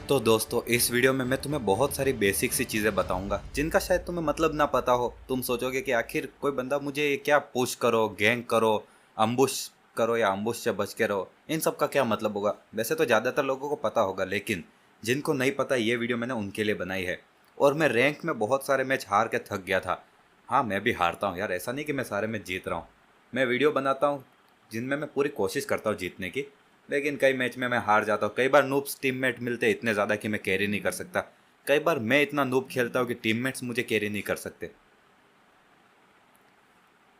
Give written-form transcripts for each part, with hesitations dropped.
तो दोस्तों इस वीडियो में मैं तुम्हें बहुत सारी बेसिक सी चीज़ें बताऊंगा जिनका शायद तुम्हें मतलब ना पता हो। तुम सोचोगे कि आखिर कोई बंदा मुझे क्या पुश करो, गैंग करो, अम्बुश करो या अम्बुश से बच के रहो, इन सब का क्या मतलब होगा। वैसे तो ज़्यादातर लोगों को पता होगा, लेकिन जिनको नहीं पता ये वीडियो मैंने उनके लिए बनाई है। और मैं रैंक में बहुत सारे मैच हार के थक गया था। हाँ, मैं भी हारता हूँ यार, ऐसा नहीं कि मैं सारे मैच जीत रहा हूँ। मैं वीडियो बनाता हूँ जिनमें मैं पूरी कोशिश करता हूँ जीतने की, लेकिन कई मैच में मैं हार जाता हूँ। कई बार नूब्स टीममेट मिलते इतने ज़्यादा कि मैं कैरी नहीं कर सकता। कई बार मैं इतना नूब खेलता हूँ कि टीममेट्स मुझे कैरी नहीं कर सकते।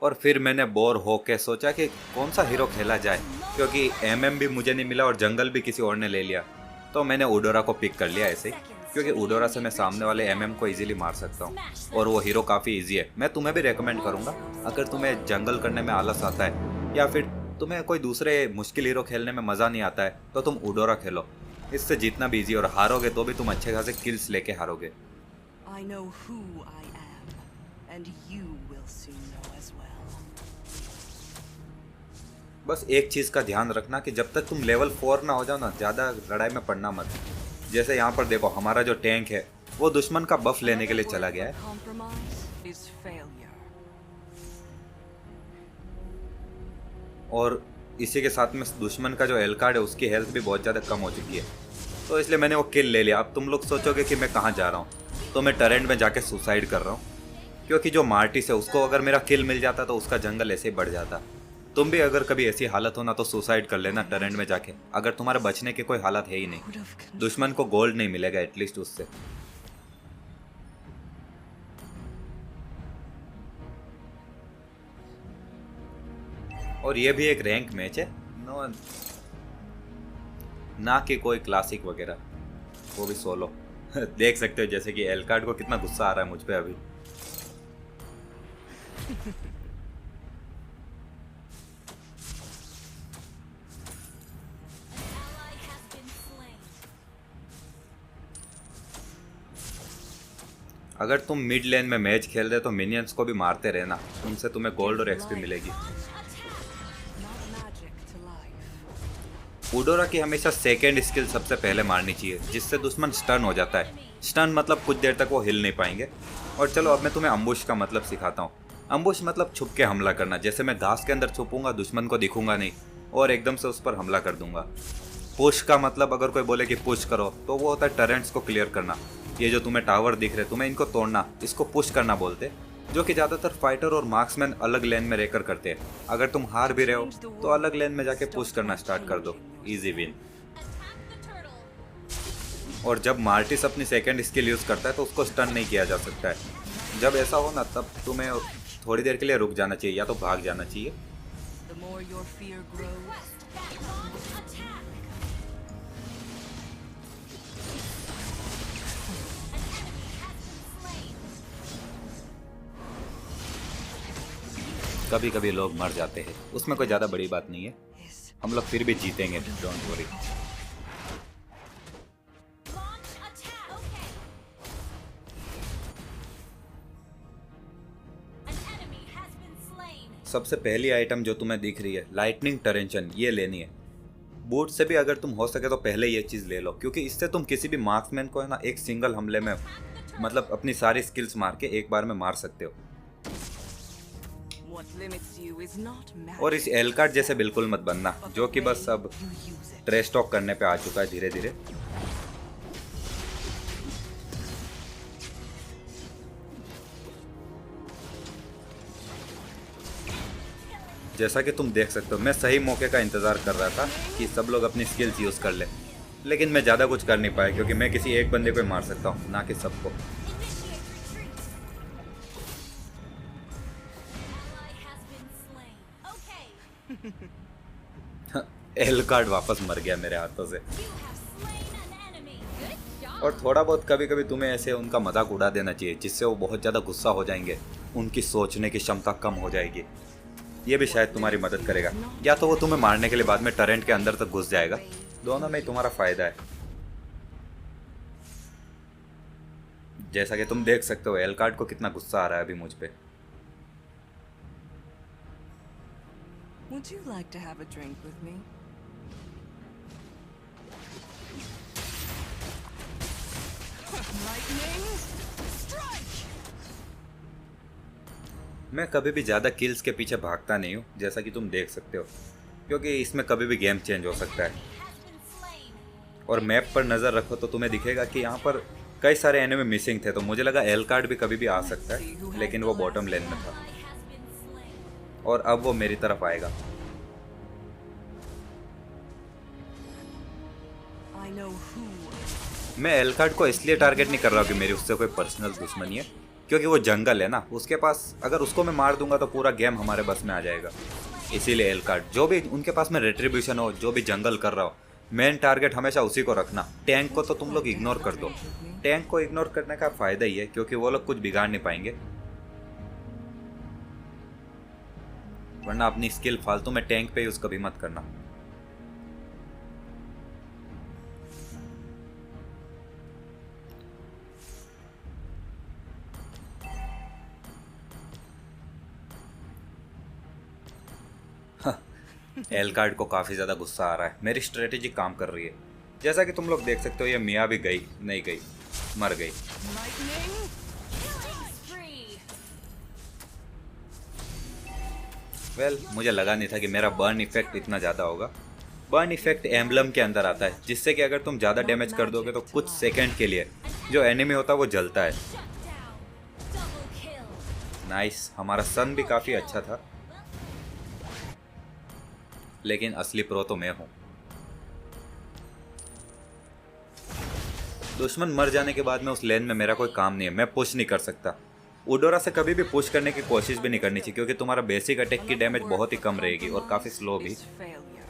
और फिर मैंने बोर होके सोचा कि कौन सा हीरो खेला जाए, क्योंकि एमएम भी मुझे नहीं मिला और जंगल भी किसी और ने ले लिया। तो मैंने उडोरा को पिक कर लिया ऐसे ही, क्योंकि उडोरा से मैं सामने वाले एमएम को इजीली मार सकता हूँ और वो हीरो काफ़ी इजी है। मैं तुम्हें भी रेकमेंड करूँगा, अगर तुम्हें जंगल करने में आलस आता है या फिर तुम्हें कोई दूसरे मुश्किल हीरो खेलने में मज़ा नहीं आता है, तो तुम उडोरा खेलो। इससे जीतना भी ईजी, और हारोगे तो भी तुम अच्छे खासे किल्स लेके हारोगे। I know who I am, and you will soon know as well. बस एक चीज़ का ध्यान रखना कि जब तक तुम लेवल 4 ना हो जाओ ना, ज़्यादा लड़ाई में पड़ना मत। जैसे यहाँ पर देखो, हमारा जो टैंक है वो दुश्मन का बफ लेने के लिए Another चला word गया for है। compromise is failure. और इसी के साथ में दुश्मन का जो एल कार्ड है उसकी हेल्थ भी बहुत ज़्यादा कम हो चुकी है, तो इसलिए मैंने वो किल ले लिया। अब तुम लोग सोचोगे कि मैं कहाँ जा रहा हूँ, तो मैं टरेंट में जाके सुसाइड कर रहा हूँ, क्योंकि जो मार्टिस है उसको अगर मेरा किल मिल जाता तो उसका जंगल ऐसे ही बढ़ जाता। तुम भी अगर कभी ऐसी हालत हो ना तो सुसाइड कर लेना टरेंट में जाके, अगर तुम्हारे बचने की कोई हालत है ही नहीं। Out of control. दुश्मन को गोल्ड नहीं मिलेगा एटलीस्ट उससे। और ये भी एक रैंक मैच है, नो ना कि कोई क्लासिक वगैरह, वो भी सोलो। देख सकते हो जैसे कि एल कार्ड को कितना गुस्सा आ रहा है मुझ पे अभी। अगर तुम मिड लेन में मैच खेल रहे तो मिनियंस को भी मारते रहना, उनसे तुम्हें गोल्ड और एक्सपी मिलेगी। Not magic to life. उडोरा की हमेशा सेकेंड स्किल सबसे पहले मारनी चाहिए, जिससे दुश्मन स्टन हो जाता है। स्टन मतलब कुछ देर तक वो हिल नहीं पाएंगे। और चलो अब मैं तुम्हें अम्बुश का मतलब सिखाता हूँ। अम्बुश मतलब छुप के हमला करना। जैसे मैं घास के अंदर छुपूंगा, दुश्मन को दिखूंगा नहीं और एकदम से उस पर हमला कर दूंगा। पुश का मतलब अगर कोई बोले कि पुश करो, तो वो होता है टरेंट्स को क्लियर करना। ये जो तुम्हें टावर दिख रहे, तुम्हें इनको तोड़ना, इसको पुश करना बोलते, जो कि ज़्यादातर फाइटर और मार्क्समैन अलग लेन में रहकर करते हैं। अगर तुम हार भी रहे हो तो अलग लेन में जाके पुश करना स्टार्ट कर दो, इजी विन। और जब मार्टिस अपनी सेकंड स्किल यूज़ करता है तो उसको स्टन नहीं किया जा सकता है। जब ऐसा हो ना, तब तुम्हें थोड़ी देर के लिए रुक जाना चाहिए या तो भाग जाना चाहिए। The more your fear grows, कभी कभी लोग मर जाते हैं, उसमें कोई ज़्यादा बड़ी बात नहीं है। is हम लोग फिर भी जीतेंगे, डोंट वरी। सबसे पहली आइटम जो तुम्हें दिख रही है, लाइटनिंग टरेंचन, ये लेनी है। बूट से भी अगर तुम हो सके तो पहले ये चीज़ ले लो, क्योंकि इससे तुम किसी भी मार्क्समैन को है ना एक सिंगल हमले में, मतलब अपनी सारी स्किल्स मार के एक बार में मार सकते हो। what limits you is not magic. और इस एल कार्ड जैसे बिल्कुल मत बनना, but जो कि the बस way अब you use it. Trace talk करने पे आ चुका है धीरे धीरे। जैसा कि तुम देख सकते हो, मैं सही मौके का इंतज़ार कर रहा था कि सब लोग अपनी स्किल्स यूज़ कर ले, लेकिन मैं ज़्यादा कुछ कर नहीं पाया, क्योंकि मैं किसी एक बंदे को ही मार सकता हूँ, ना कि सबको। एल कार्ड वापस मर गया मेरे हाथों से। और थोड़ा बहुत कभी कभी तुम्हें ऐसे उनका मजाक उड़ा देना चाहिए, जिससे वो बहुत ज़्यादा गुस्सा हो जाएंगे, उनकी सोचने की क्षमता कम हो जाएगी। ये भी शायद तुम्हारी मदद करेगा, या तो वो तुम्हें मारने के लिए बाद में टरेंट के अंदर तक घुस जाएगा। दोनों में ही तुम्हारा फायदा है। जैसा कि तुम देख सकते हो, एल कार्ड को कितना गुस्सा आ रहा है अभी मुझ पे। Would you like to have a drink with me? Lightning strike. मैं कभी भी ज़्यादा किल्स के पीछे भागता नहीं हूँ, जैसा कि तुम देख सकते हो, क्योंकि इसमें कभी भी गेम चेंज हो सकता है। और मैप पर नज़र रखो तो तुम्हें दिखेगा कि यहाँ पर कई सारे एनिमी मिसिंग थे, तो मुझे लगा एल कार्ड भी कभी भी आ सकता है, लेकिन वो बॉटम लेन में था और अब वो मेरी तरफ आएगा। I know who. मैं एल कार्ड को इसलिए टारगेट नहीं कर रहा हूँ कि मेरी उससे कोई पर्सनल दुश्मनी है, क्योंकि वो जंगल है ना, उसके पास अगर उसको मैं मार दूंगा तो पूरा गेम हमारे बस में आ जाएगा। इसीलिए एल कार्ड, जो भी उनके पास में रेट्रीब्यूशन हो, जो भी जंगल कर रहा हो, मेन टारगेट हमेशा उसी को रखना। टैंक को तो तुम लोग इग्नोर कर दो। टैंक को इग्नोर करने का फ़ायदा ही है क्योंकि वो लोग कुछ बिगाड़ नहीं पाएंगे, वरना अपनी स्किल फालतू में टैंक पे यूज़ कभी मत करना। एल कार्ड को काफ़ी ज़्यादा गुस्सा आ रहा है, मेरी स्ट्रेटेजी काम कर रही है। जैसा कि तुम लोग देख सकते हो, ये मिया भी गई नहीं गई, मर गई। Lightning. वेल, मुझे लगा नहीं था कि मेरा बर्न इफेक्ट इतना ज़्यादा होगा। बर्न इफेक्ट एम्बलम के अंदर आता है, जिससे कि अगर तुम ज़्यादा डैमेज कर दोगे तो कुछ सेकंड के लिए जो एनिमी होता है वो जलता है। नाइस, हमारा सन भी काफ़ी अच्छा था, लेकिन असली प्रो तो मैं हूँ। दुश्मन मर जाने के बाद में उस लेन में मेरा कोई काम नहीं है, मैं पुश नहीं कर सकता। उडोरा से कभी भी पुश करने की कोशिश भी नहीं करनी चाहिए, क्योंकि तुम्हारा बेसिक अटैक की डैमेज बहुत ही कम रहेगी और काफ़ी स्लो भी। Is failure.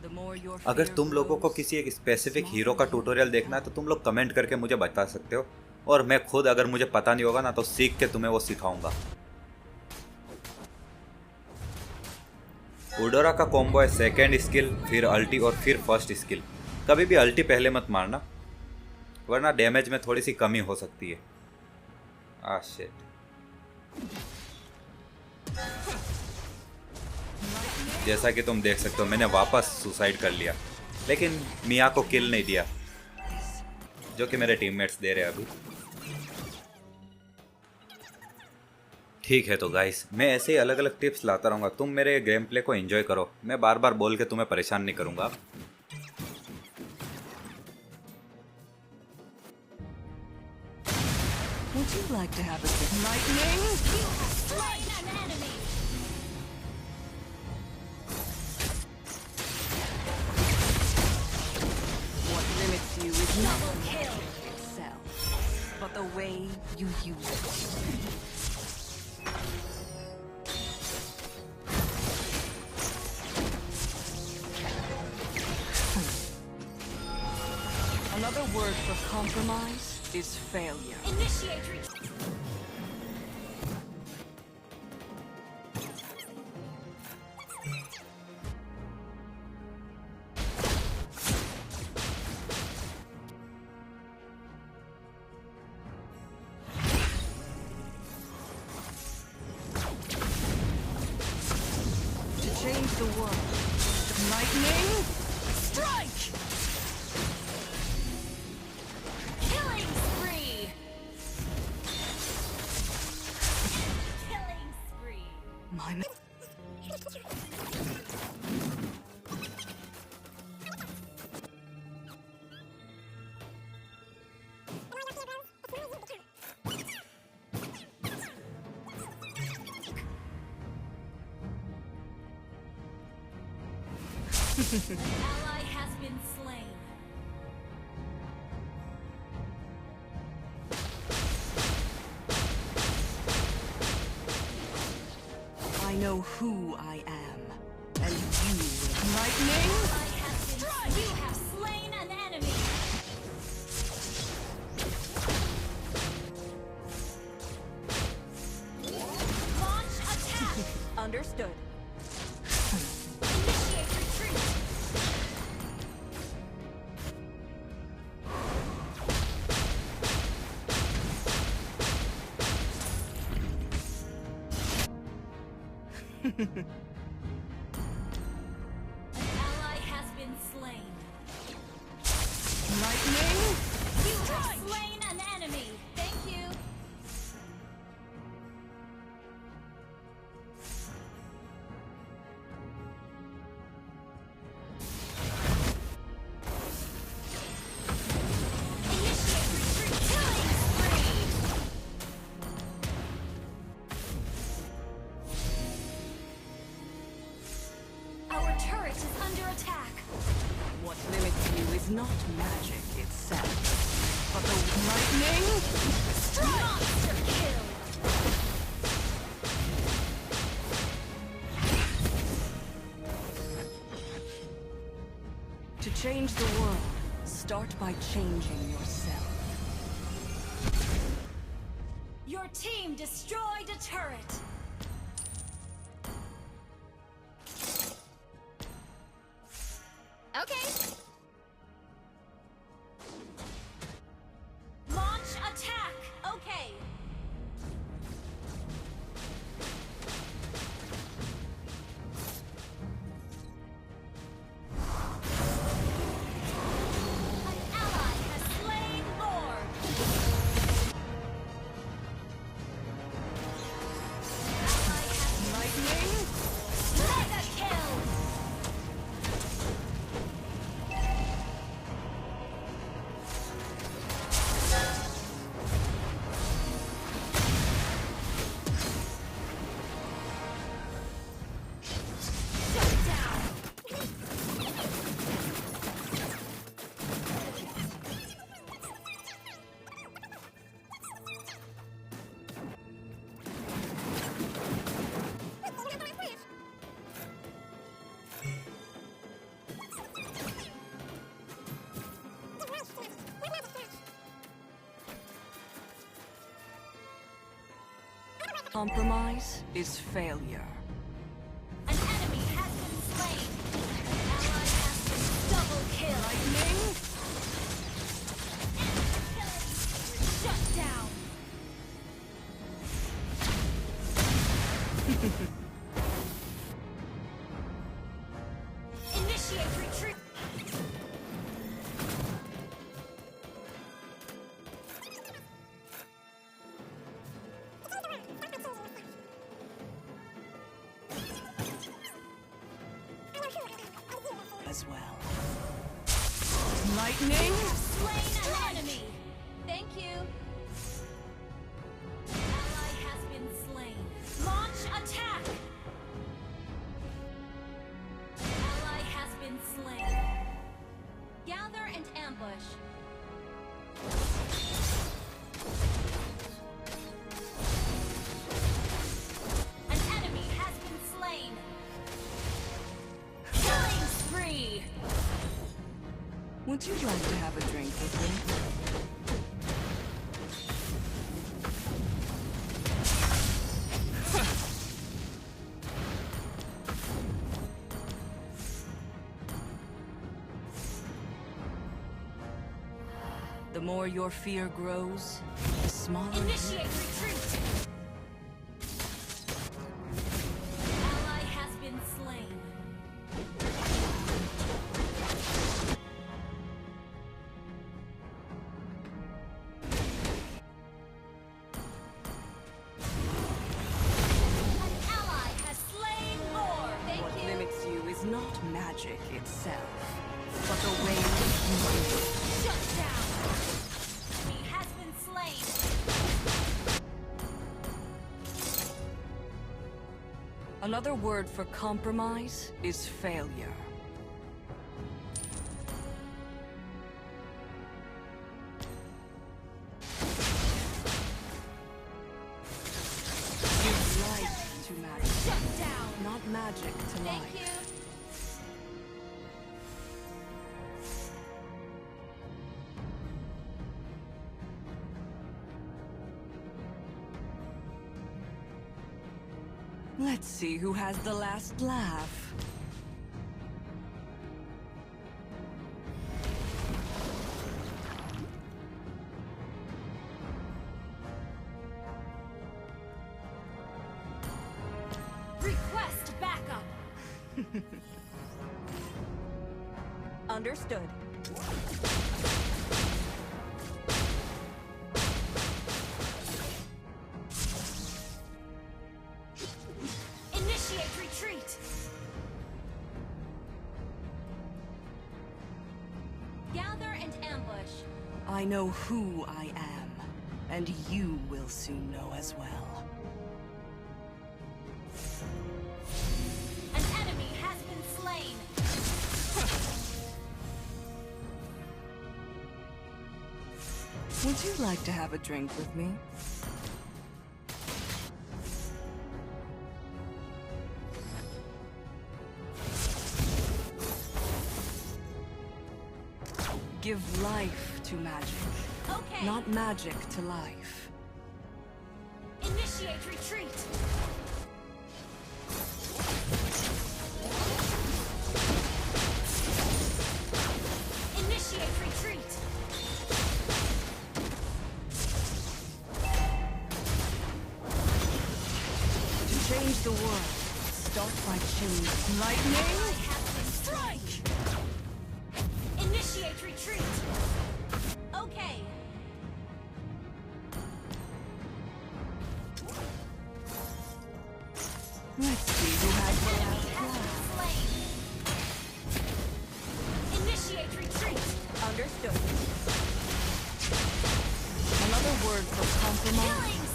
The more your अगर fear तुम लोगों को grows, किसी एक स्पेसिफिक हीरो का ट्यूटोरियल देखना है तो तुम लोग कमेंट करके मुझे बता सकते हो, और मैं खुद अगर मुझे पता नहीं होगा ना तो सीख के तुम्हें वो सिखाऊंगा। उडोरा का कॉम्बो है सेकेंड स्किल, फिर अल्टी और फिर फर्स्ट स्किल। कभी भी अल्टी पहले मत मारना, वरना डैमेज में थोड़ी सी कमी हो सकती है। आ शिट। जैसा कि तुम देख सकते हो, मैंने वापस सुसाइड कर लिया, लेकिन मिया को किल नहीं दिया, जो कि मेरे टीममेट्स दे रहे हैं अभी। ठीक है तो गाइस, मैं ऐसे ही अलग अलग टिप्स लाता रहूँगा, तुम मेरे गेम प्ले को एंजॉय करो। मैं बार बार बोल के तुम्हें परेशान नहीं करूँगा। would you like to have a good lightning? What limits you is not itself, but the way you use it. Another word for compromise is failure. Initiate retreat. To change the world. Lightning strike! Killing spree. Killing spree. My Ally has been slain. I know who I am, and you will. Lightning Ally has been. You have slain an enemy. Launch attack. understood. Initiate retreat. ally has been slain. Lightning You have slain an enemy. Thank you. Initiate retreat. Killing spree. Our turret is under attack. What limits you is not magic itself, but the lightning. Monster kill. To change the world, start by changing yourself. Your team destroyed a turret. Okay. Launch attack. Okay. An ally has slain Lord. Ally has Lightning. mega kill. Shut down. Compromise is failure. An enemy has been slain. Ally has been double kill. Lightning. Shut down. Initiate retreat. As well. Lightning. Slain an enemy. Thank you. Ally has been slain. Launch attack. Ally has been slain. Gather and ambush. An enemy has been slain. Killing spree. Would you like to have a drink with me? The more your fear grows, the smaller. Initiate retreat. Ally has been slain. An ally has slain more. Thank What you. limits you is not magic itself, but the way you move. Shut down. He has been slain. Another word for compromise is failure. Give life to magic, Shut down. not magic to Thank life. you. Let's see who has the last laugh. Request Understood. Initiate retreat. Gather and ambush. I know who I am, and you will soon know as well. An enemy has been slain. Would you like to have a drink with me? Give life to magic, Okay. not magic to life. Initiate retreat. Initiate retreat. To change the world, start by changing. Lightning, I have been strike! Initiate retreat. Okay. Let's see who has the Enemy last has laugh. been slain. Initiate retreat. Understood. Another word for compromise. Killing